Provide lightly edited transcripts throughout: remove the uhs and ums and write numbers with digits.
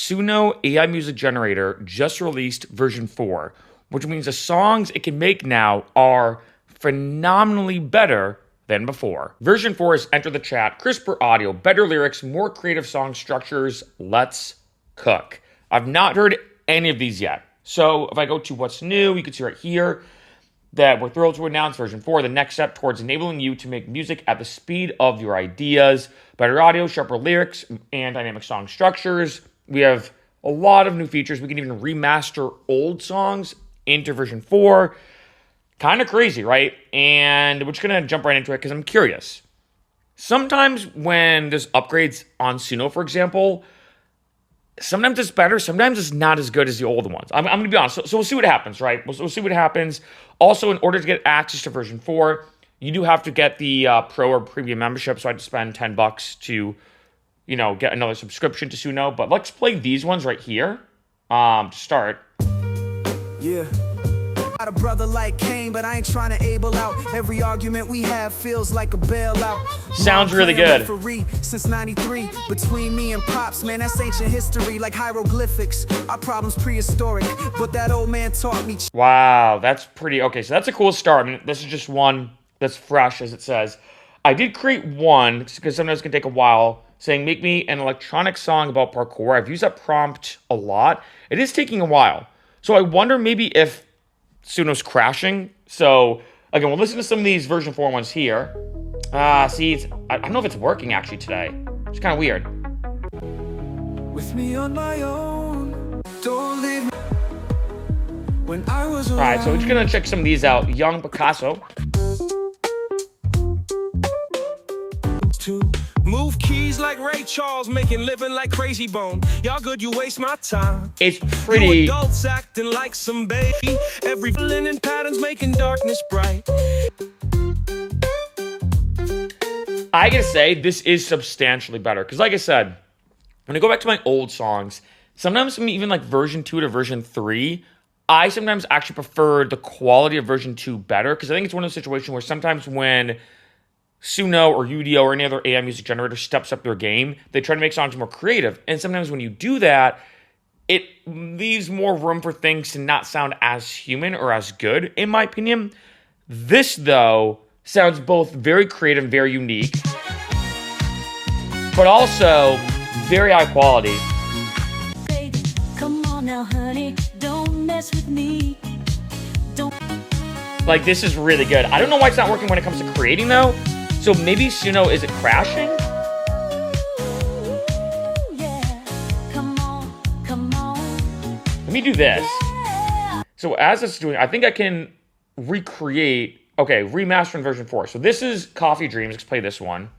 Suno AI Music Generator just released version 4, which means the songs it can make now are phenomenally better than before. Version 4 has entered the chat, crisper audio, better lyrics, more creative song structures. Let's cook. I've not heard any of these yet. So if I go to what's new, you can see right here that we're thrilled to announce version 4, the next step towards enabling you to make music at the speed of your ideas. Better audio, sharper lyrics, and dynamic song structures. We have a lot of new features. We can even remaster old songs into version 4. Kind of crazy, right? And we're just going to jump right into it because I'm curious. Sometimes when there's upgrades on Suno, for example, sometimes it's better, sometimes it's not as good as the old ones. I'm going to be honest. So we'll see what happens, right? We'll see what happens. Also, in order to get access to version 4, you do have to get the Pro or Premium membership. So I had to spend $10 to, get another subscription to Suno. But let's play these ones right here to start. Yeah. Got a brother like Kane, but I ain't trying to able out. Every argument we have feels like a bailout. Sounds really good. Since 93, between me and Pops, man, that's ancient history, like hieroglyphics. Our problem's prehistoric, but that old man taught me. Wow, that's pretty, okay, so that's a cool start. I mean, this is just one that's fresh, as it says. I did create one, because sometimes it can take a while, saying, make me an electronic song about parkour. I've used that prompt a lot. It is taking a while. So I wonder maybe if Suno's crashing. So again, we'll listen to some of these version 4 ones here. See, I don't know if it's working actually today. It's kind of weird. With me on my own, don't leave me. When I was all right, so we're just gonna check some of these out. Young Picasso. Move keys like Ray Charles, making living like Crazy Bone. Y'all good, you waste my time. It's pretty. You adults acting like some baby. Every linen patterns making darkness bright. I gotta say, this is substantially better. Because like I said, when I go back to my old songs, sometimes even like version 2 to version 3, I sometimes actually prefer the quality of version 2 better. Because I think it's one of those situations where sometimes when Suno or UDO or any other AI music generator steps up their game, they try to make songs more creative. And sometimes when you do that, it leaves more room for things to not sound as human or as good, in my opinion. This, though, sounds both very creative and very unique, but also very high quality. Baby, come on now, honey, don't mess with me. Don't. Like, this is really good. I don't know why it's not working when it comes to creating, though. So maybe Suno, is it crashing? Yeah. Come on. Let me do this. So as it's doing, I think I can recreate, okay, remastering version 4. So this is Coffee Dreams. Let's play this one.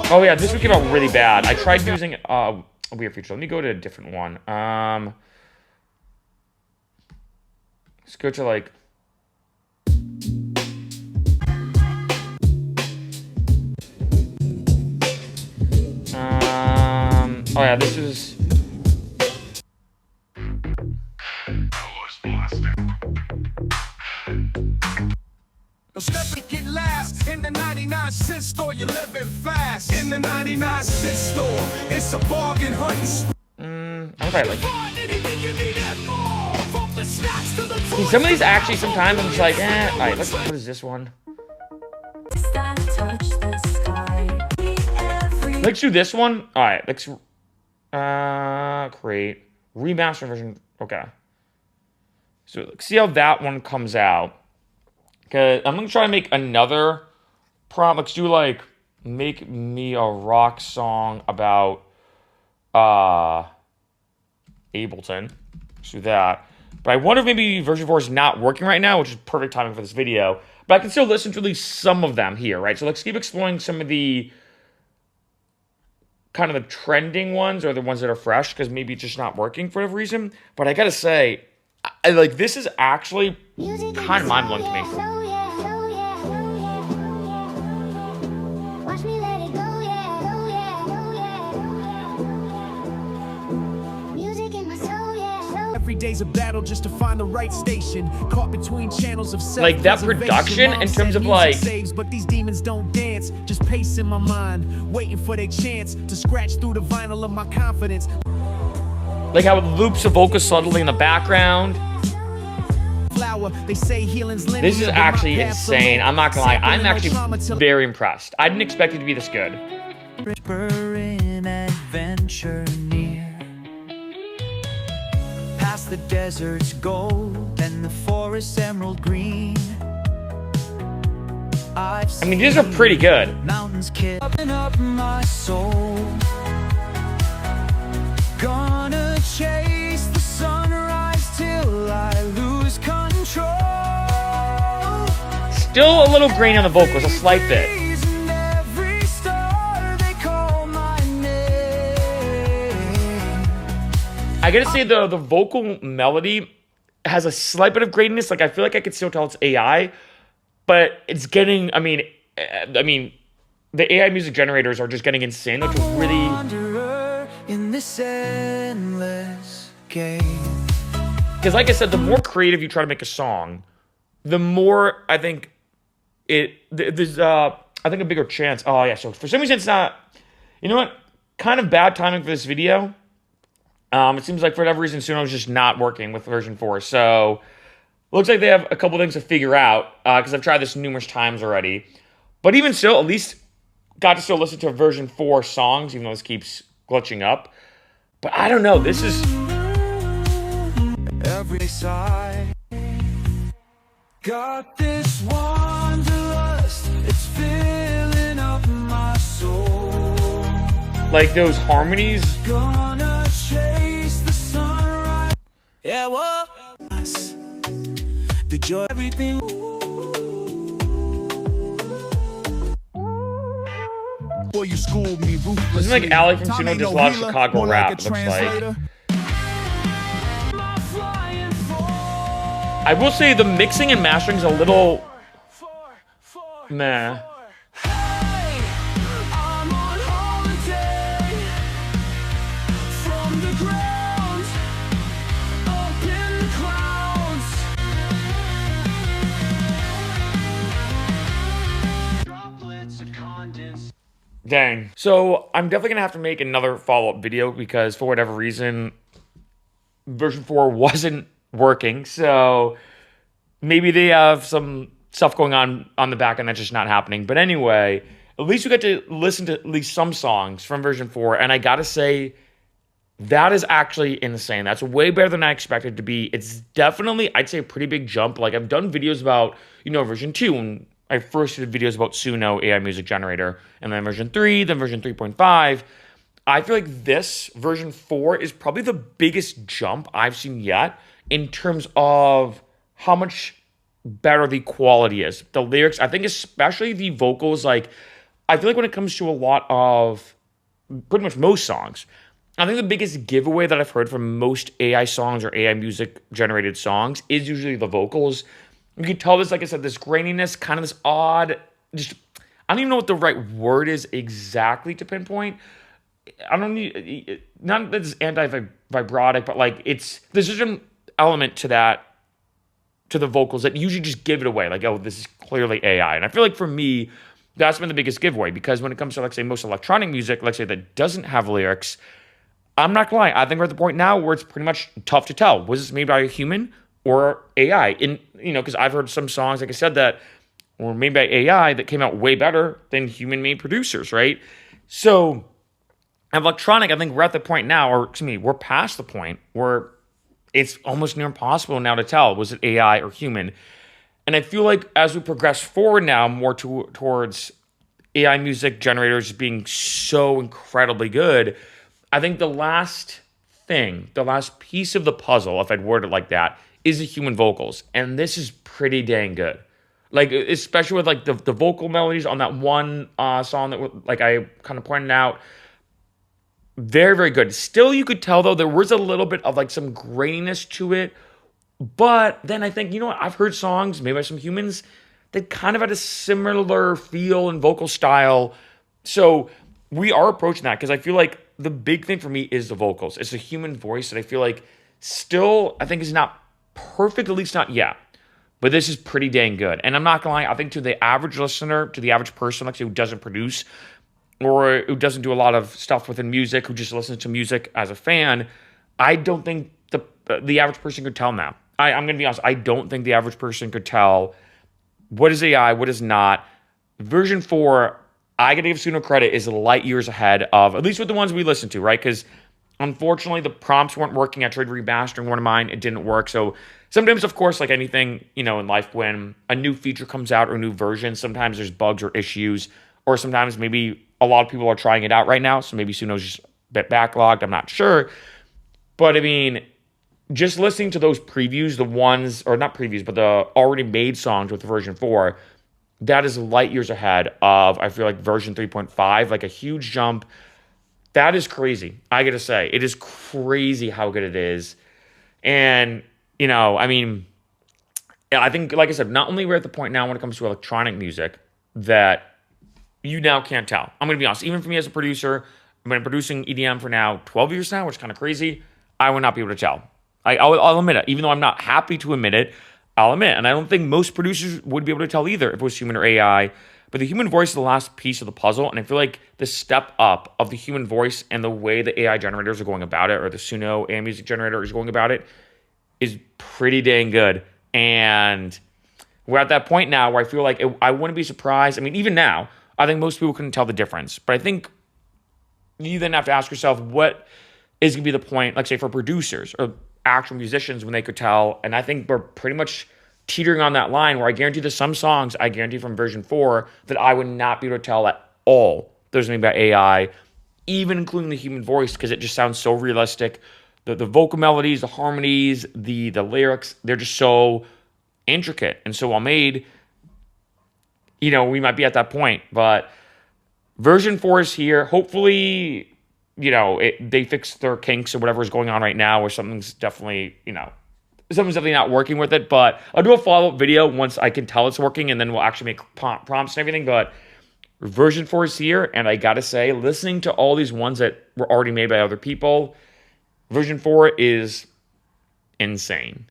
Oh yeah, this one came out really bad. I tried using a weird feature. Let me go to a different one. Let's go to like, oh yeah, this is. Get last in the 99 cent store. You're living fast in the 99 cent store. It's a bargain hunting. I'm probably like. See, some of these actually sometimes I'm just like, eh. All right, what is this one? Let's do this one. All right, let's create remaster version. Okay. So let's see how that one comes out. Okay, I'm gonna try to make another prompt. Let's do like make me a rock song about Ableton. Let's do that. But I wonder if maybe version 4 is not working right now, which is perfect timing for this video. But I can still listen to at least some of them here, right? So let's keep exploring some of the kind of the trending ones or the ones that are fresh, because maybe it's just not working for whatever reason. But I gotta say, like, this is actually kind of mind-blowing to me. Every day's a battle just to find the right station. Caught between channels of Like that production in terms of like saves, but these demons don't dance. Just pace in my mind, waiting for their chance to scratch through the vinyl of my confidence. like how it loops a vocal subtly in the background. They say healing's This is actually insane. I'm not gonna lie, I'm actually very impressed. I didn't expect it to be this good. Adventure near. Past the desert's gold and the forest's emerald green. I mean, these are pretty good. Mountains kicking up my soul. Gonna chase the sunrise till I lose control. Still a little grainy on the vocals, a slight bit. I gotta say the vocal melody has a slight bit of graininess. Like I feel like I could still tell it's AI, but it's getting. I mean, the AI music generators are just getting insane. Like really. In this endless game. Because like I said, the more creative you try to make a song, the more I think there's I think a bigger chance. Oh yeah, so for some reason it's not. You know what? Kind of bad timing for this video. It seems like for whatever reason Suno is just not working with version 4. So looks like they have a couple things to figure out because I've tried this numerous times already. But even still, at least got to still listen to version 4 songs, even though this keeps glitching up. But I don't know. This is every side. Got this wanderlust. It's filling up my soul. like those harmonies. Gonna chase the sunrise. Yeah, what? The joy, everything. Boy, you schooled me ruthlessly. Isn't like Ali from Suno just lost Chicago rap, looks like. I will say the mixing and mastering's a little meh. Dang. So I'm definitely gonna have to make another follow-up video because for whatever reason, version 4 wasn't working. So maybe they have some stuff going on the back end that's just not happening. But anyway, at least we got to listen to at least some songs from version 4. And I gotta say, that is actually insane. That's way better than I expected it to be. It's definitely, I'd say, a pretty big jump. Like I've done videos about, version 2 and I first did videos about Suno AI Music Generator, and then version 3, then version 3.5. I feel like this, version 4, is probably the biggest jump I've seen yet in terms of how much better the quality is. The lyrics, I think especially the vocals, like, I feel like when it comes to a lot of, pretty much most songs, I think the biggest giveaway that I've heard from most AI songs or AI music generated songs is usually the vocals. You can tell this, like I said, this graininess, kind of this odd, just, I don't even know what the right word is exactly to pinpoint. I don't need, not that it's anti-vibrotic, but like there's just an element to that, to the vocals that usually just give it away. Like, oh, this is clearly AI. And I feel like for me, that's been the biggest giveaway because when it comes to, like, say, most electronic music, like, say, that doesn't have lyrics, I'm not gonna lie, I think we're at the point now where it's pretty much tough to tell. Was this made by a human or AI? And, because I've heard some songs, like I said, that were made by AI that came out way better than human-made producers, right? So, electronic, I think we're at the point now, or excuse me, we're past the point where it's almost near impossible now to tell, was it AI or human? And I feel like as we progress forward now, more towards AI music generators being so incredibly good, I think the last piece of the puzzle, if I'd word it like that, is the human vocals. And this is pretty dang good. Like, especially with, like, the vocal melodies on that one song that, like, I kind of pointed out. Very, very good. Still, you could tell, though, there was a little bit of, like, some graininess to it. But then I think, what? I've heard songs made by some humans that kind of had a similar feel and vocal style. So we are approaching that because I feel like the big thing for me is the vocals. It's a human voice that I feel like still, I think, is not perfect, at least not yet. But this is pretty dang good. And I'm not going to lie, I think to the average listener, to the average person, like who doesn't produce or who doesn't do a lot of stuff within music, who just listens to music as a fan, I don't think the average person could tell now. I'm going to be honest, I don't think the average person could tell what is AI, what is not. Version 4, I got to give Suno credit, is light years ahead of, at least with the ones we listen to, right? Because unfortunately, the prompts weren't working. I tried remastering one of mine. It didn't work. So sometimes, of course, like anything, in life, when a new feature comes out or a new version, sometimes there's bugs or issues, or sometimes maybe a lot of people are trying it out right now. So maybe Suno's just a bit backlogged. I'm not sure. But I mean, just listening to those previews, the ones, or not previews, but the already made songs with version 4, that is light years ahead of, I feel like, version 3.5, like a huge jump. That is crazy. I got to say, it is crazy how good it is. And, I mean, I think, like I said, not only we're at the point now when it comes to electronic music that you now can't tell. I'm going to be honest, even for me as a producer, I've been producing EDM for now 12 years now, which is kind of crazy. I would not be able to tell. I'll admit it. Even though I'm not happy to admit it, I'll admit. And I don't think most producers would be able to tell either if it was human or AI. But the human voice is the last piece of the puzzle. And I feel like the step up of the human voice and the way the AI generators are going about it, or the Suno AI Music Generator is going about it, is pretty dang good. And we're at that point now where I feel like I wouldn't be surprised. I mean, even now, I think most people couldn't tell the difference. But I think you then have to ask yourself, what is going to be the point, like say for producers or actual musicians, when they could tell? And I think we're pretty much teetering on that line where I guarantee there's some songs, I guarantee from version 4, that I would not be able to tell at all there's something about AI, even including the human voice, because it just sounds so realistic. The vocal melodies, the harmonies, the lyrics, they're just so intricate and so well made. We might be at that point, but version 4 is here. Hopefully, they fix their kinks or whatever is going on right now, or something's definitely not working with it. But I'll do a follow-up video once I can tell it's working, and then we'll actually make prompts and everything. But version 4 is here, and I gotta say, listening to all these ones that were already made by other people, version 4 is insane.